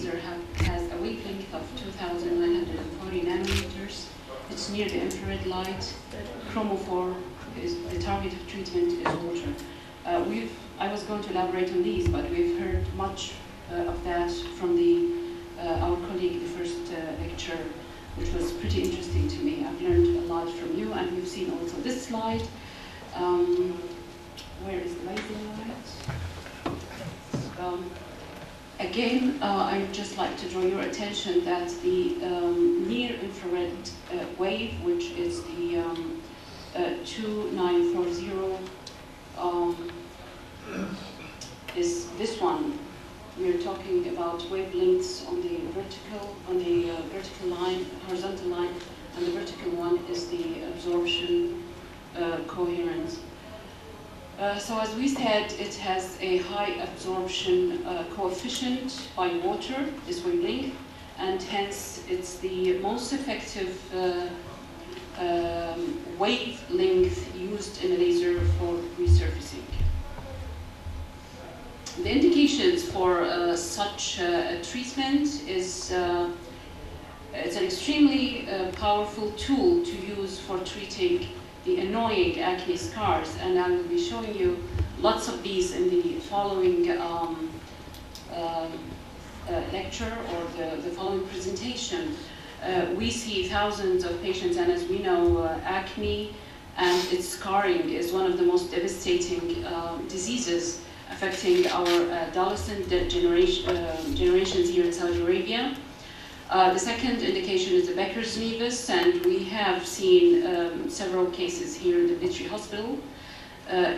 laser has a wavelength of 2,940 nanometers. It's near the infrared light. Chromophore is the target of treatment is water. I was going to elaborate on these, but we've heard much of that from our colleague, the first lecture, which was pretty interesting to me. I've learned a lot from you, and we've seen also this slide. Where is the laser light? Again, I'd just like to draw your attention that the near-infrared wave, which is the 2940, is this one. We're talking about wavelengths on the vertical line, horizontal line, and the vertical one is the absorption coherence. So as we said, it has a high absorption coefficient by water, this wavelength, and hence it's the most effective wavelength used in a laser for resurfacing. The indications for such a treatment is it's an extremely powerful tool to use for treating the annoying acne scars, and I will be showing you lots of these in the following lecture or the following presentation. We see thousands of patients, and as we know, acne and its scarring is one of the most devastating diseases affecting our adolescent generations here in Saudi Arabia. The second indication is the Becker's nevus, and we have seen several cases here in the Victory Hospital.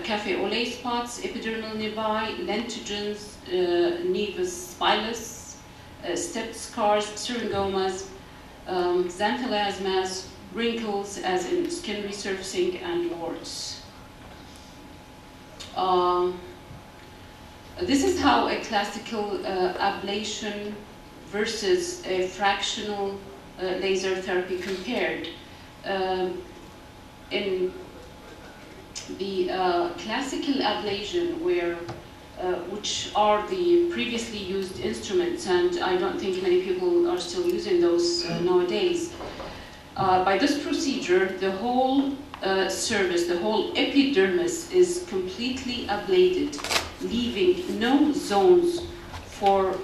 Cafe au lait spots, epidermal nevi, lentigens, nevus spilus, stepped scars, syringomas, xanthelasmas, wrinkles as in skin resurfacing, and warts. This is how a classical ablation versus a fractional laser therapy compared. In the classical ablation, which are the previously used instruments, and I don't think many people are still using those nowadays. By this procedure, the whole surface, the whole epidermis is completely ablated, leaving no zones for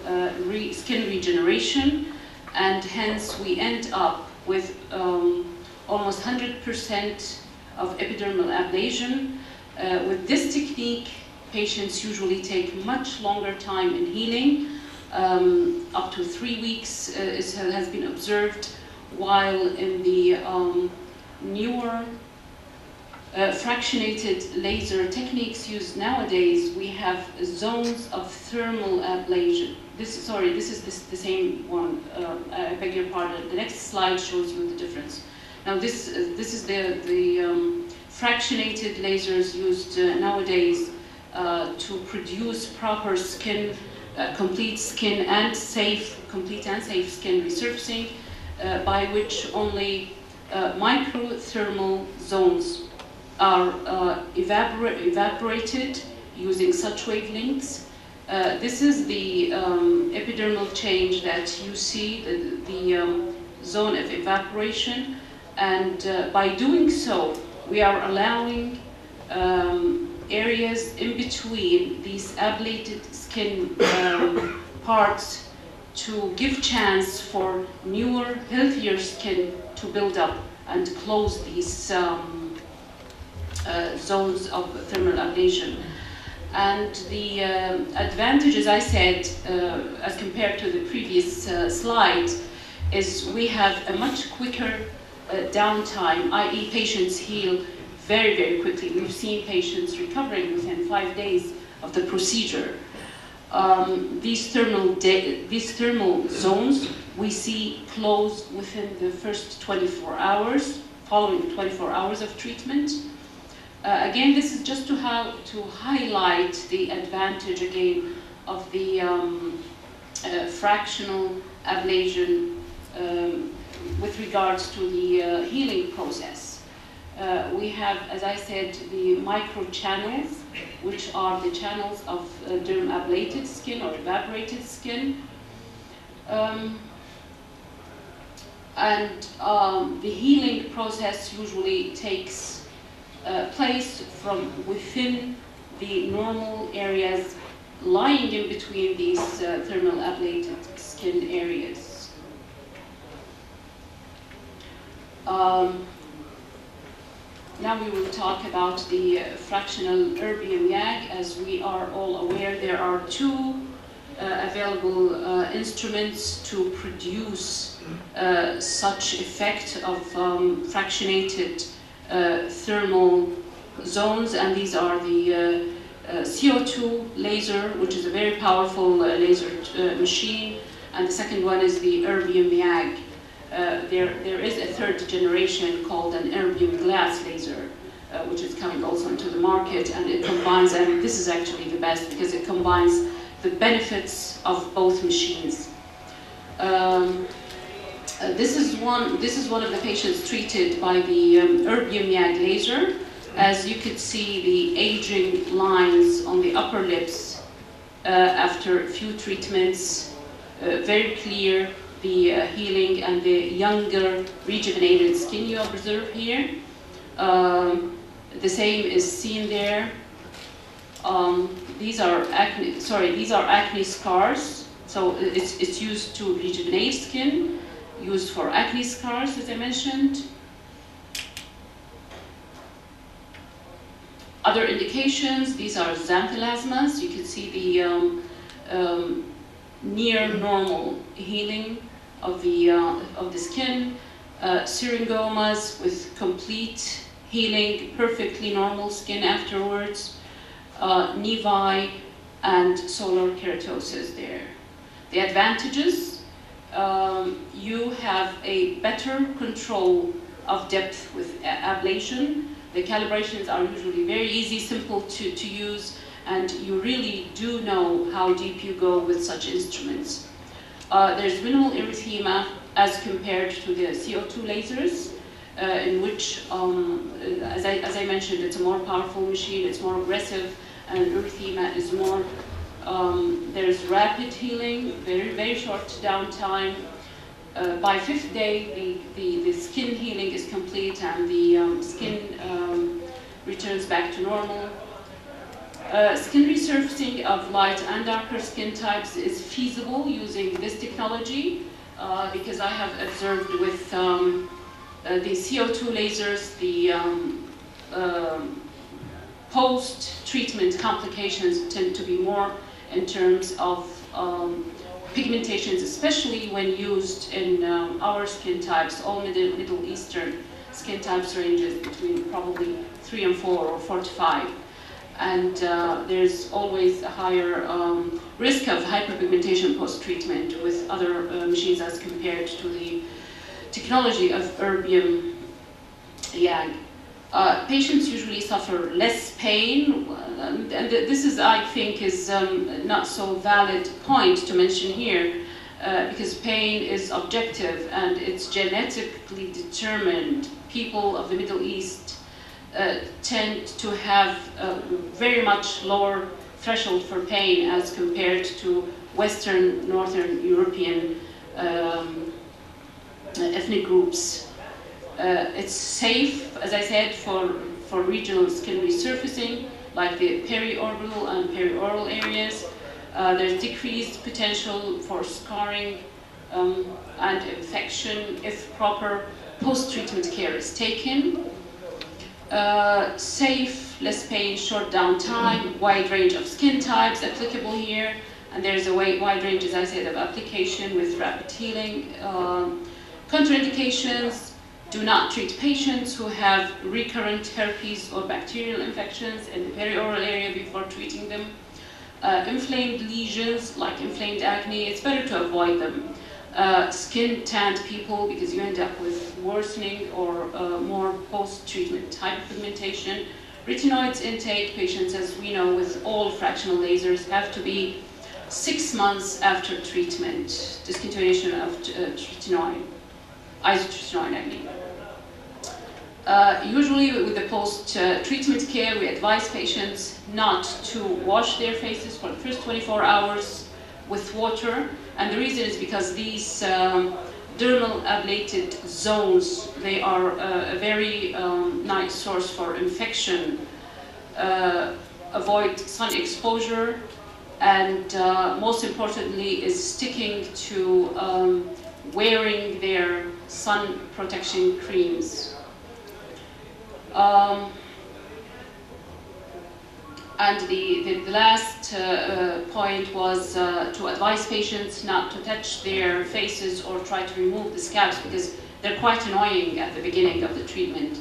skin regeneration, and hence we end up with almost 100% of epidermal ablation. With this technique, patients usually take much longer time in healing. Up to 3 weeks has been observed, while in the newer fractionated laser techniques used nowadays, we have zones of thermal ablation. This is the same one. I beg your pardon. The next slide shows you the difference. Now this is the fractionated lasers used nowadays to produce proper skin, complete and safe skin resurfacing, by which only microthermal zones are evaporated using such wavelengths. This is the epidermal change that you see, the zone of evaporation, and by doing so, we are allowing areas in between these ablated skin parts to give chance for newer, healthier skin to build up and close these zones of thermal ablation. And the advantage, as I said, as compared to the previous slide, is we have a much quicker downtime, i.e. patients heal very, very quickly. We've seen patients recovering within 5 days of the procedure. These thermal zones we see close within the first 24 hours, following the 24 hours of treatment. Again, this is just to highlight the advantage again of the fractional ablation with regards to the healing process. We have, as I said, the microchannels, which are the channels of derm ablated skin or evaporated skin. Um, and the healing process usually takes place from within the normal areas lying in between these thermal ablated skin areas. Now we will talk about the fractional erbium YAG. As we are all aware, there are two available instruments to produce such effect of fractionated thermal zones, and these are the CO2 laser, which is a very powerful laser machine, and the second one is the erbium YAG. There is a third generation called an erbium glass laser, which is coming also into the market, and it combines, and this is actually the best because it combines the benefits of both machines. This is one of the patients treated by the erbium YAG laser. As you could see, the aging lines on the upper lips after a few treatments, very clear, the healing and the younger rejuvenated skin you observe here. The same is seen there. These are acne scars. So it's used to rejuvenate skin, used for acne scars, as I mentioned. Other indications, these are xanthelasmas. You can see the near normal healing of the skin, syringomas with complete healing, perfectly normal skin afterwards, nevi, and solar keratosis there. The advantages, you have a better control of depth with ablation. The calibrations are usually very easy, simple to use, and you really do know how deep you go with such instruments. There's minimal erythema as compared to the CO2 lasers, in which, as I mentioned, it's a more powerful machine, it's more aggressive, and erythema is more, there's rapid healing, very, very short downtime. By 5th day, the skin healing is complete and the skin returns back to normal. Skin resurfacing of light and darker skin types is feasible using this technology because I have observed with the CO2 lasers, the post-treatment complications tend to be more in terms of pigmentations, especially when used in our skin types. All Middle Eastern skin types ranges between probably 3 and 4 or 4 to 5. And there's always a higher risk of hyperpigmentation post-treatment with other machines as compared to the technology of erbium YAG. Patients usually suffer less pain, and this is, I think, is not so valid point to mention here, because pain is objective and it's genetically determined. People of the Middle East tend to have a very much lower threshold for pain as compared to Western, Northern European ethnic groups. It's safe, as I said, for regional skin resurfacing, like the periorbital and perioral areas. There's decreased potential for scarring and infection if proper post-treatment care is taken. Safe, less pain, short downtime, wide range of skin types applicable here, and there's a wide range, as I said, of application with rapid healing. Contraindications: do not treat patients who have recurrent herpes or bacterial infections in the perioral area before treating them. Inflamed lesions, like inflamed acne, it's better to avoid them. Skin tanned people, because you end up with worsening or more post-treatment hyperpigmentation. Retinoids intake, patients, as we know, with all fractional lasers have to be 6 months after treatment, discontinuation of isotretinoin, I mean. Usually with the post-treatment care, we advise patients not to wash their faces for the first 24 hours with water, And the reason is because these dermal ablated zones, they are a very nice source for infection, avoid sun exposure, and most importantly is sticking to wearing their sun protection creams. And the last point was to advise patients not to touch their faces or try to remove the scabs, because they're quite annoying at the beginning of the treatment.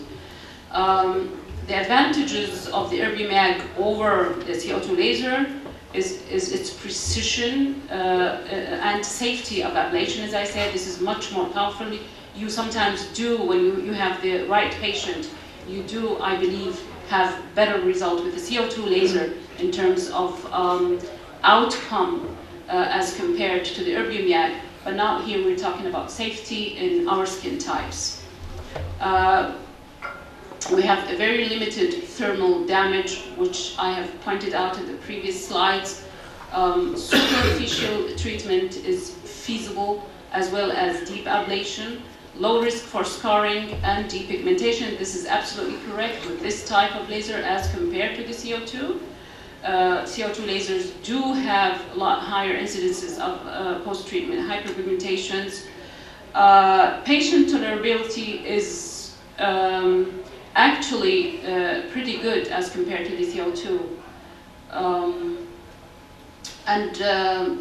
The advantages of the Erbium mag over the CO2 laser is its precision and safety of ablation. As I said, this is much more powerful. You sometimes do, when you have the right patient, you do, I believe, have better result with the CO2 laser in terms of outcome as compared to the Erbium mag. But now here we're talking about safety in our skin types. We have a very limited thermal damage, which I have pointed out in the previous slides. Superficial treatment is feasible, as well as deep ablation. Low risk for scarring and depigmentation. This is absolutely correct with this type of laser as compared to the CO2. CO2 lasers do have a lot higher incidences of post-treatment hyperpigmentations. Patient tolerability is actually pretty good as compared to the CO2.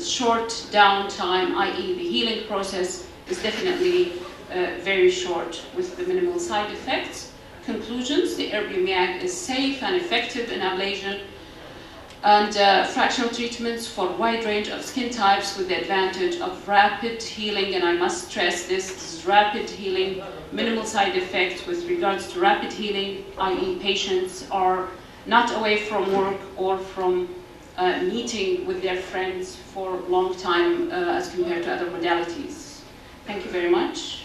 Short downtime, i.e. the healing process, is definitely very short with the minimal side effects. Conclusions: the Erbium mag is safe and effective in ablation and fractional treatments for a wide range of skin types, with the advantage of rapid healing, and I must stress this is rapid healing, minimal side effects. With regards to rapid healing, i.e. patients are not away from work or from meeting with their friends for a long time as compared to other modalities. Thank you very much.